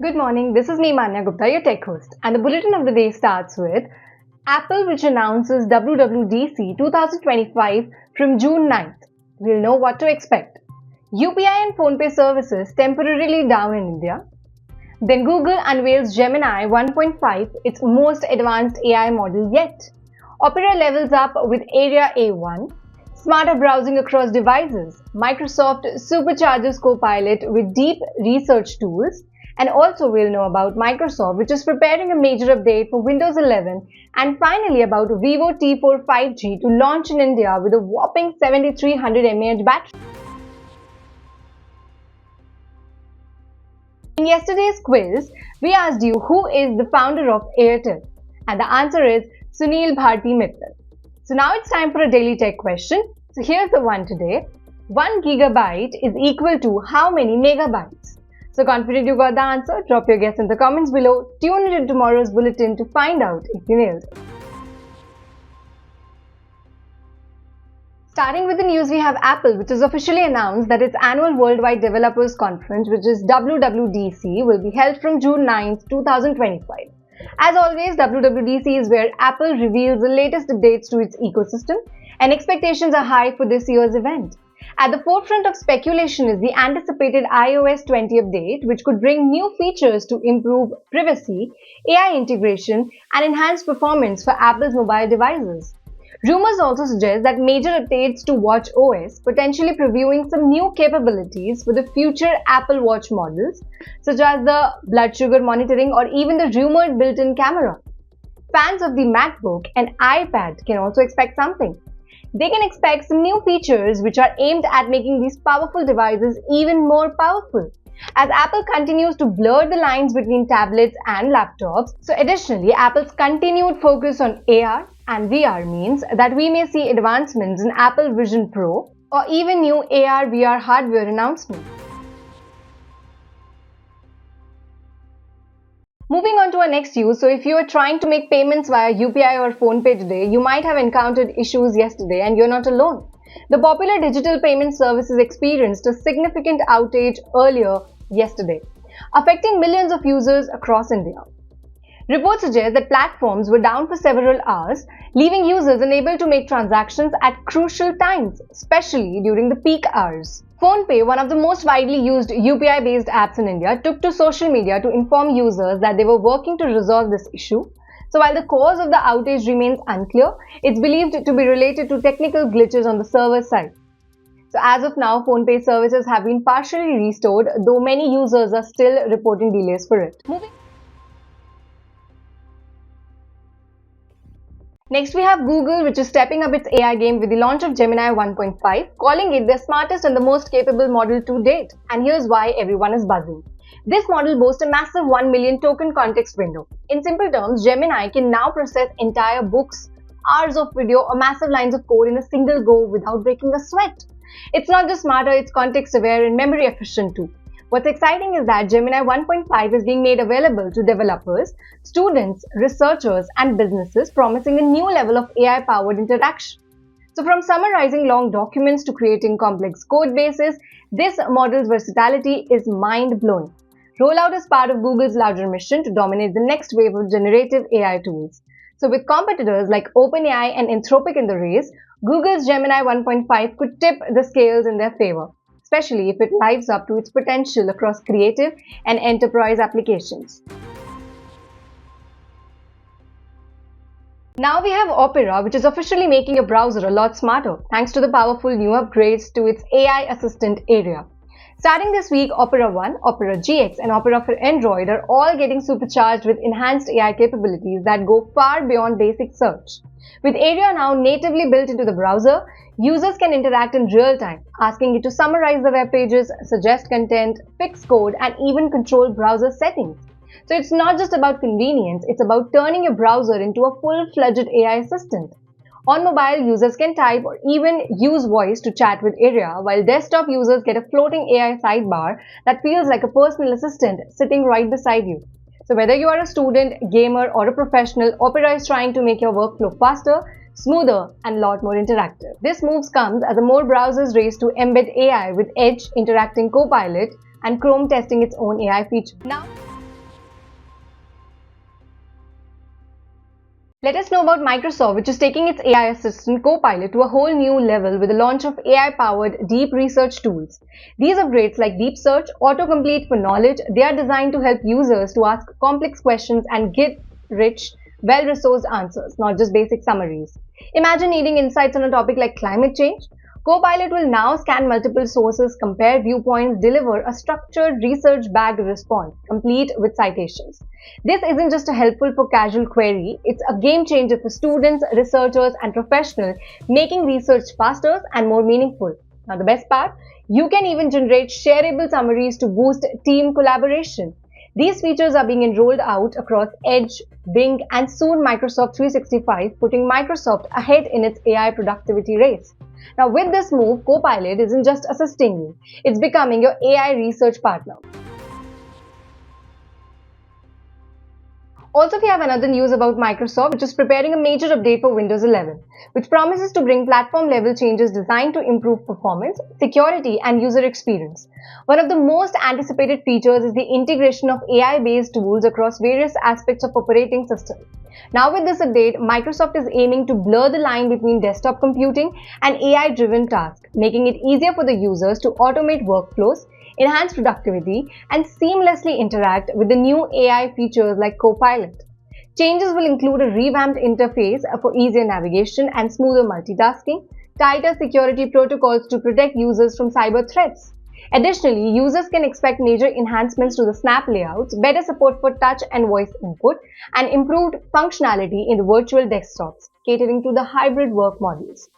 Good morning, this is me Manya Gupta, your tech host, and the bulletin of the day starts with Apple, which announces WWDC 2025 from June 9th. We'll know what to expect. UPI and PhonePe services temporarily down in India. Then Google unveils Gemini 1.5, its most advanced AI model yet. Opera levels up with Aria A1. Smarter browsing across devices. Microsoft supercharges Copilot with deep research tools. And also we'll know about Microsoft, which is preparing a major update for Windows 11, and finally about Vivo T4 5G to launch in India with a whopping 7300 mAh battery. In yesterday's quiz, we asked you who is the founder of Airtel, and the answer is Sunil Bharti Mittal. So now it's time for a daily tech question. So here's the one today. 1 gigabyte is equal to how many megabytes? So confident you got the answer? Drop your guess in the comments below. Tune into tomorrow's bulletin to find out if you nailed it. Starting with the news, we have Apple, which has officially announced that its annual Worldwide Developers Conference, which is WWDC, will be held from June 9th, 2025. As always, WWDC is where Apple reveals the latest updates to its ecosystem, and expectations are high for this year's event. At the forefront of speculation is the anticipated iOS 20 update, which could bring new features to improve privacy, AI integration, and enhance performance for Apple's mobile devices. Rumors also suggest that major updates to watchOS, potentially previewing some new capabilities for the future Apple Watch models, such as the blood sugar monitoring or even the rumored built-in camera. Fans of the MacBook and iPad can also expect something. They can expect some new features which are aimed at making these powerful devices even more powerful, as Apple continues to blur the lines between tablets and laptops. So additionally, Apple's continued focus on AR and VR means that we may see advancements in Apple Vision Pro or even new AR/VR hardware announcements. Moving on to our next use, so if you are trying to make payments via UPI or PhonePe today, you might have encountered issues yesterday, and you're not alone. The popular digital payment services experienced a significant outage earlier yesterday, affecting millions of users across India. Reports suggest that platforms were down for several hours, leaving users unable to make transactions at crucial times, especially during the peak hours. PhonePe, one of the most widely used UPI-based apps in India, took to social media to inform users that they were working to resolve this issue. So while the cause of the outage remains unclear, it's believed to be related to technical glitches on the server side. So as of now, PhonePe services have been partially restored, though many users are still reporting delays for it. Next, we have Google, which is stepping up its AI game with the launch of Gemini 1.5, calling it the smartest and the most capable model to date. And here's why everyone is buzzing. This model boasts a massive 1 million token context window. In simple terms, Gemini can now process entire books, hours of video, or massive lines of code in a single go without breaking a sweat. It's not just smarter, it's context aware and memory efficient too. What's exciting is that Gemini 1.5 is being made available to developers, students, researchers, and businesses, promising a new level of AI-powered interaction. So from summarizing long documents to creating complex code bases, this model's versatility is mind-blowing. Rollout is part of Google's larger mission to dominate the next wave of generative AI tools. So with competitors like OpenAI and Anthropic in the race, Google's Gemini 1.5 could tip the scales in their favor, especially if it lives up to its potential across creative and enterprise applications. Now we have Opera, which is officially making your browser a lot smarter thanks to the powerful new upgrades to its AI assistant Aria. Starting this week, Opera One, Opera GX, and Opera for Android are all getting supercharged with enhanced AI capabilities that go far beyond basic search. With Aria now natively built into the browser, users can interact in real time, asking it to summarize the web pages, suggest content, fix code, and even control browser settings. So it's not just about convenience, it's about turning your browser into a full-fledged AI assistant. On mobile, users can type or even use voice to chat with Aria, while desktop users get a floating AI sidebar that feels like a personal assistant sitting right beside you. So whether you are a student, gamer, or a professional, Opera is trying to make your workflow faster, smoother, and a lot more interactive. This move comes as more browsers race to embed AI, with Edge interacting Copilot and Chrome testing its own AI feature. Let us know about Microsoft, which is taking its AI assistant Copilot to a whole new level with the launch of AI-powered deep research tools. These upgrades like deep search, autocomplete for knowledge, they are designed to help users to ask complex questions and get rich, well-resourced answers, not just basic summaries. Imagine needing insights on a topic like climate change. Copilot will now scan multiple sources, compare viewpoints, deliver a structured, research-backed response, complete with citations. This isn't just a helpful for casual query, it's a game changer for students, researchers, and professionals, making research faster and more meaningful. Now, the best part? You can even generate shareable summaries to boost team collaboration. These features are being rolled out across Edge, Bing, and soon Microsoft 365, putting Microsoft ahead in its AI productivity race. Now, with this move, Copilot isn't just assisting you, it's becoming your AI research partner. Also, we have another news about Microsoft, which is preparing a major update for Windows 11, which promises to bring platform-level changes designed to improve performance, security, and user experience. One of the most anticipated features is the integration of AI-based tools across various aspects of operating systems. Now, with this update, Microsoft is aiming to blur the line between desktop computing and AI-driven tasks, making it easier for the users to automate workflows, enhance productivity, and seamlessly interact with the new AI features like Copilot. Changes will include a revamped interface for easier navigation and smoother multitasking, tighter security protocols to protect users from cyber threats. Additionally, users can expect major enhancements to the snap layouts, better support for touch and voice input, and improved functionality in the virtual desktops, catering to the hybrid work models.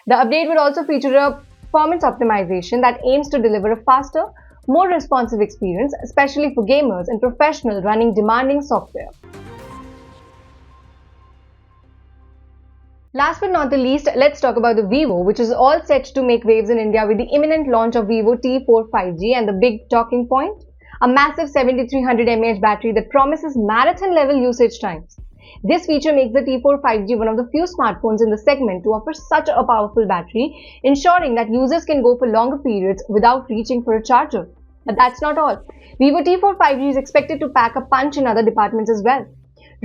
The update will also feature a performance optimization that aims to deliver a faster, more responsive experience, especially for gamers and professionals running demanding software. Last but not the least, let's talk about the Vivo, which is all set to make waves in India with the imminent launch of Vivo T4 5G and the big talking point, a massive 7300 mAh battery that promises marathon-level usage times. This feature makes the T4 5G one of the few smartphones in the segment to offer such a powerful battery, ensuring that users can go for longer periods without reaching for a charger. But that's not all. Vivo T4 5G is expected to pack a punch in other departments as well.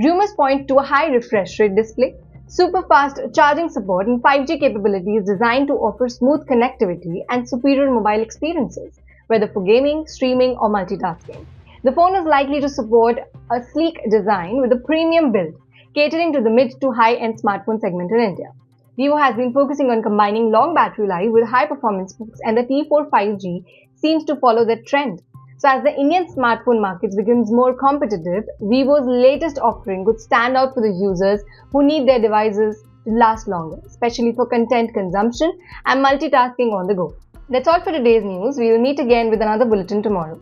Rumors point to a high refresh rate display, super fast charging support, and 5G capabilities designed to offer smooth connectivity and superior mobile experiences, whether for gaming, streaming, or multitasking. The phone is likely to support a sleek design with a premium build, catering to the mid to high-end smartphone segment in India. Vivo has been focusing on combining long battery life with high performance specs, and the T4 5G seems to follow that trend. So as the Indian smartphone market becomes more competitive, Vivo's latest offering could stand out for the users who need their devices to last longer, especially for content consumption and multitasking on the go. That's all for today's news. We will meet again with another bulletin tomorrow.